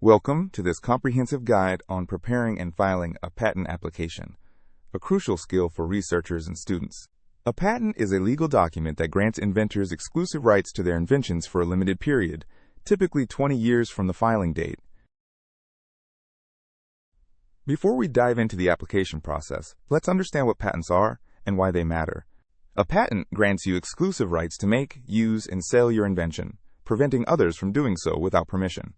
Welcome to this comprehensive guide on preparing and filing a patent application, a crucial skill for researchers and students. A patent is a legal document that grants inventors exclusive rights to their inventions for a limited period, typically 20 years from the filing date. Before we dive into the application process, let's understand what patents are and why they matter. A patent grants you exclusive rights to make, use, and sell your invention, preventing others from doing so without permission.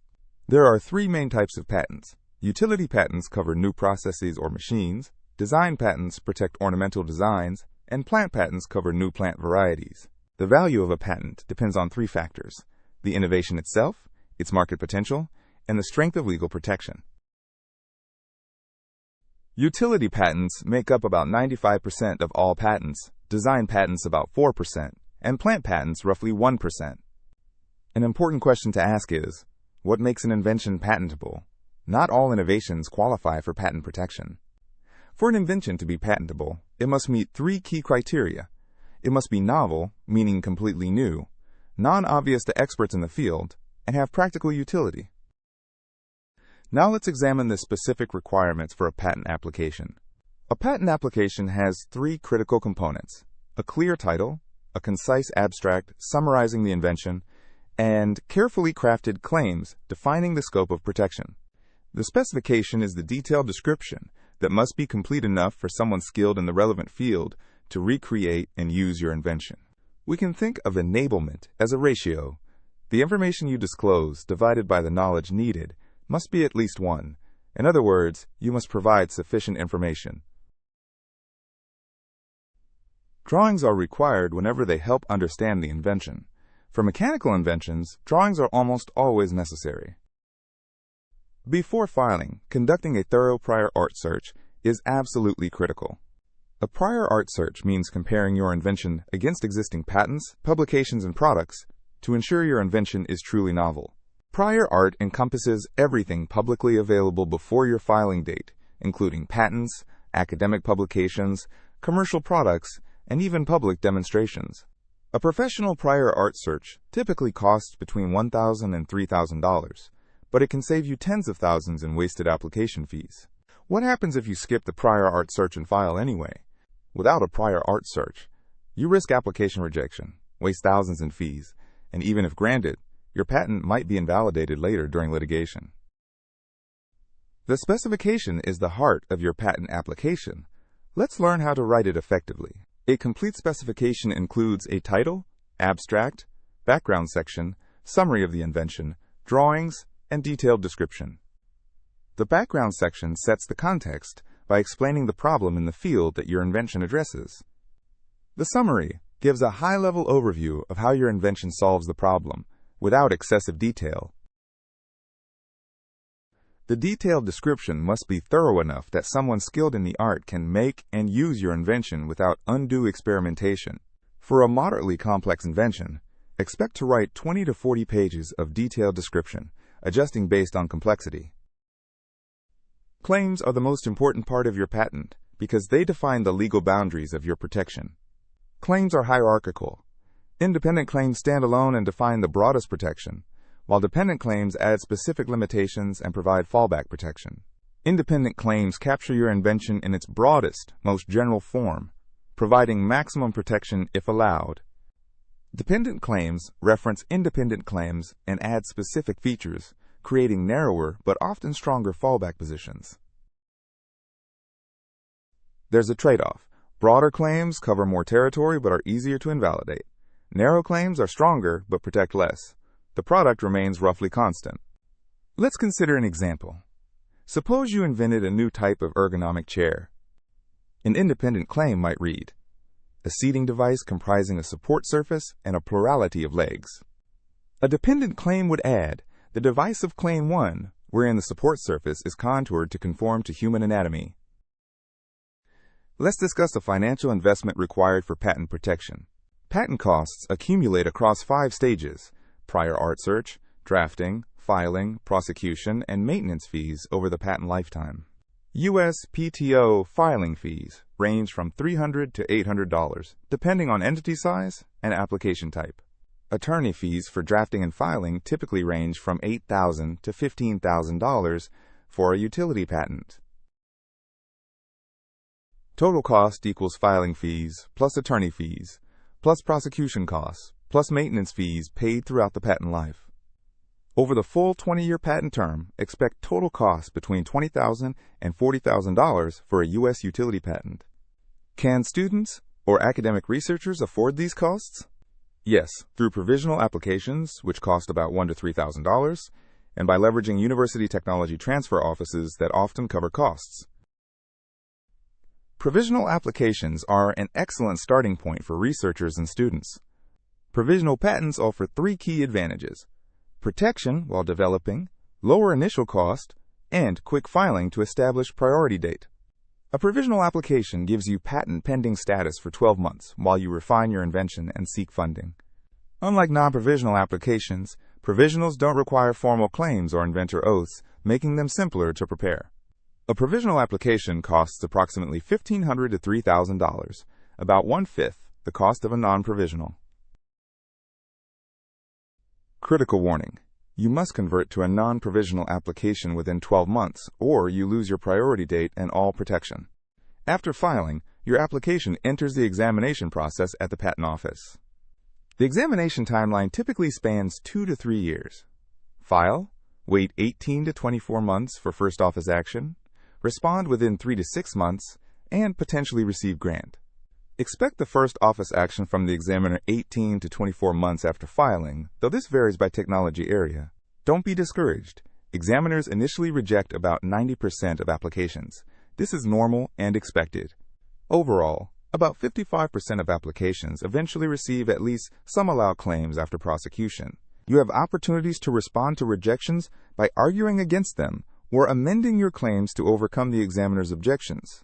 There are three main types of patents. Utility patents cover new processes or machines, design patents protect ornamental designs, and plant patents cover new plant varieties. The value of a patent depends on three factors: the innovation itself, its market potential, and the strength of legal protection. Utility patents make up about 95% of all patents, design patents about 4%, and plant patents roughly 1%. An important question to ask is, what makes an invention patentable? Not all innovations qualify for patent protection. For an invention to be patentable, it must meet three key criteria. It must be novel, meaning completely new, non-obvious to experts in the field, and have practical utility. Now let's examine the specific requirements for a patent application. A patent application has three critical components: a clear title, a concise abstract summarizing the invention, and carefully crafted claims defining the scope of protection. The specification is the detailed description that must be complete enough for someone skilled in the relevant field to recreate and use your invention. We can think of enablement as a ratio. The information you disclose divided by the knowledge needed must be at least 1. In other words, you must provide sufficient information. Drawings are required whenever they help understand the invention. For mechanical inventions, drawings are almost always necessary. Before filing, conducting a thorough prior art search is absolutely critical. A prior art search means comparing your invention against existing patents, publications, and products to ensure your invention is truly novel. Prior art encompasses everything publicly available before your filing date, including patents, academic publications, commercial products, and even public demonstrations. A professional prior art search typically costs between $1,000 and $3,000, but it can save you tens of thousands in wasted application fees. What happens if you skip the prior art search and file anyway? Without a prior art search, you risk application rejection, waste thousands in fees, and even if granted, your patent might be invalidated later during litigation. The specification is the heart of your patent application. Let's learn how to write it effectively. A complete specification includes a title, abstract, background section, summary of the invention, drawings, and detailed description. The background section sets the context by explaining the problem in the field that your invention addresses. The summary gives a high-level overview of how your invention solves the problem, without excessive detail. The detailed description must be thorough enough that someone skilled in the art can make and use your invention without undue experimentation. For a moderately complex invention, expect to write 20 to 40 pages of detailed description, adjusting based on complexity. Claims are the most important part of your patent because they define the legal boundaries of your protection. Claims are hierarchical. Independent claims stand alone and define the broadest protection, while dependent claims add specific limitations and provide fallback protection. Independent claims capture your invention in its broadest, most general form, providing maximum protection if allowed. Dependent claims reference independent claims and add specific features, creating narrower but often stronger fallback positions. There's a trade-off. Broader claims cover more territory but are easier to invalidate. Narrow claims are stronger but protect less. The product remains roughly constant. Let's consider an example. Suppose you invented a new type of ergonomic chair. An independent claim might read, a seating device comprising a support surface and a plurality of legs. A dependent claim would add, the device of Claim 1, wherein the support surface is contoured to conform to human anatomy. Let's discuss the financial investment required for patent protection. Patent costs accumulate across 5 stages: prior art search, drafting, filing, prosecution, and maintenance fees over the patent lifetime. USPTO filing fees range from $300 to $800, depending on entity size and application type. Attorney fees for drafting and filing typically range from $8,000 to $15,000 for a utility patent. Total cost equals filing fees, plus attorney fees, plus prosecution costs, plus maintenance fees paid throughout the patent life. Over the full 20-year patent term, expect total costs between $20,000 and $40,000 for a U.S. utility patent. Can students or academic researchers afford these costs? Yes, through provisional applications, which cost about $1,000 to $3,000, and by leveraging university technology transfer offices that often cover costs. Provisional applications are an excellent starting point for researchers and students. Provisional patents offer three key advantages: protection while developing, lower initial cost, and quick filing to establish priority date. A provisional application gives you patent pending status for 12 months while you refine your invention and seek funding. Unlike non-provisional applications, provisionals don't require formal claims or inventor oaths, making them simpler to prepare. A provisional application costs approximately $1,500 to $3,000, about 1/5 the cost of a non-provisional. Critical warning: you must convert to a non-provisional application within 12 months, or you lose your priority date and all protection. After filing, your application enters the examination process at the Patent Office. The examination timeline typically spans 2 to 3 years. File, wait 18 to 24 months for first office action, respond within 3 to 6 months, and potentially receive grant. Expect the first office action from the examiner 18 to 24 months after filing, though this varies by technology area. Don't be discouraged. Examiners initially reject about 90% of applications. This is normal and expected. Overall, about 55% of applications eventually receive at least some allowed claims after prosecution. You have opportunities to respond to rejections by arguing against them or amending your claims to overcome the examiner's objections.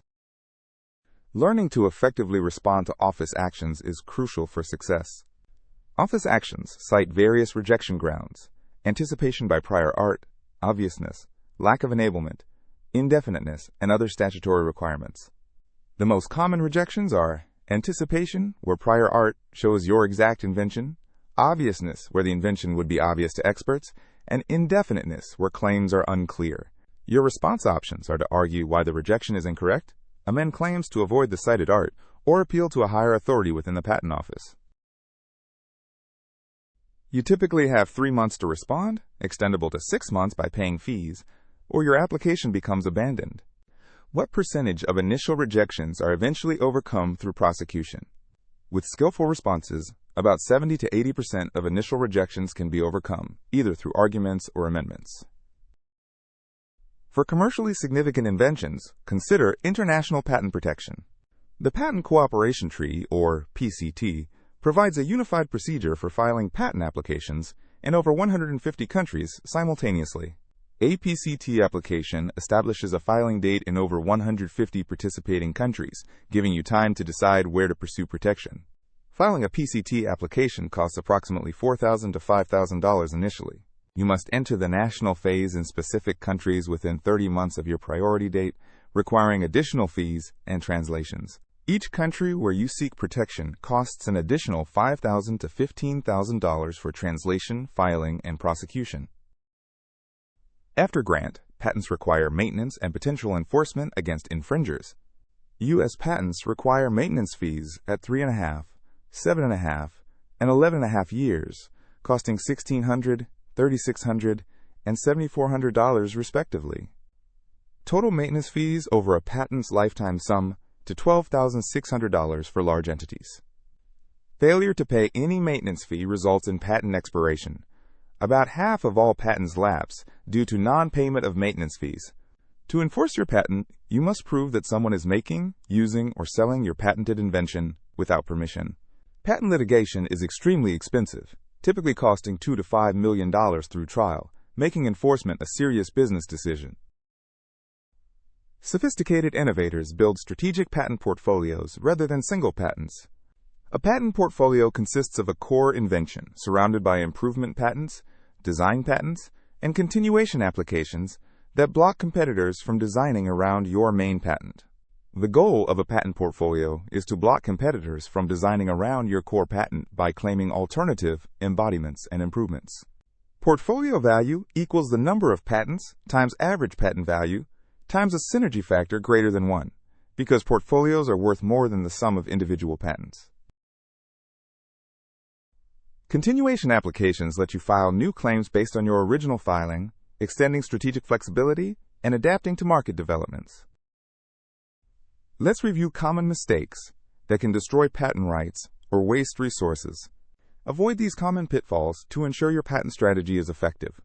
Learning to effectively respond to office actions is crucial for success. Office actions cite various rejection grounds: anticipation by prior art, obviousness, lack of enablement, indefiniteness, and other statutory requirements. The most common rejections are anticipation, where prior art shows your exact invention, obviousness, where the invention would be obvious to experts, and indefiniteness, where claims are unclear. Your response options are to argue why the rejection is incorrect, amend claims to avoid the cited art, or appeal to a higher authority within the Patent Office. You typically have 3 months to respond, extendable to 6 months by paying fees, or your application becomes abandoned. What percentage of initial rejections are eventually overcome through prosecution? With skillful responses, about 70 to 80% of initial rejections can be overcome, either through arguments or amendments. For commercially significant inventions, consider international patent protection. The Patent Cooperation Treaty, or PCT, provides a unified procedure for filing patent applications in over 150 countries simultaneously. A PCT application establishes a filing date in over 150 participating countries, giving you time to decide where to pursue protection. Filing a PCT application costs approximately $4,000 to $5,000 initially. You must enter the national phase in specific countries within 30 months of your priority date, requiring additional fees and translations. Each country where you seek protection costs an additional $5,000 to $15,000 for translation, filing, and prosecution. After grant, patents require maintenance and potential enforcement against infringers. U.S. patents require maintenance fees at 3.5, 7.5, and 11.5 years, costing $1,600, $3,600, and $7,400 respectively. Total maintenance fees over a patent's lifetime sum to $12,600 for large entities. Failure to pay any maintenance fee results in patent expiration. About half of all patents lapse due to non-payment of maintenance fees. To enforce your patent, you must prove that someone is making, using, or selling your patented invention without permission. Patent litigation is extremely expensive, typically costing $2 to $5 million through trial, making enforcement a serious business decision. Sophisticated innovators build strategic patent portfolios rather than single patents. A patent portfolio consists of a core invention surrounded by improvement patents, design patents, and continuation applications that block competitors from designing around your main patent. The goal of a patent portfolio is to block competitors from designing around your core patent by claiming alternative embodiments and improvements. Portfolio value equals the number of patents times average patent value times a synergy factor greater than 1, because portfolios are worth more than the sum of individual patents. Continuation applications let you file new claims based on your original filing, extending strategic flexibility and adapting to market developments. Let's review common mistakes that can destroy patent rights or waste resources. Avoid these common pitfalls to ensure your patent strategy is effective.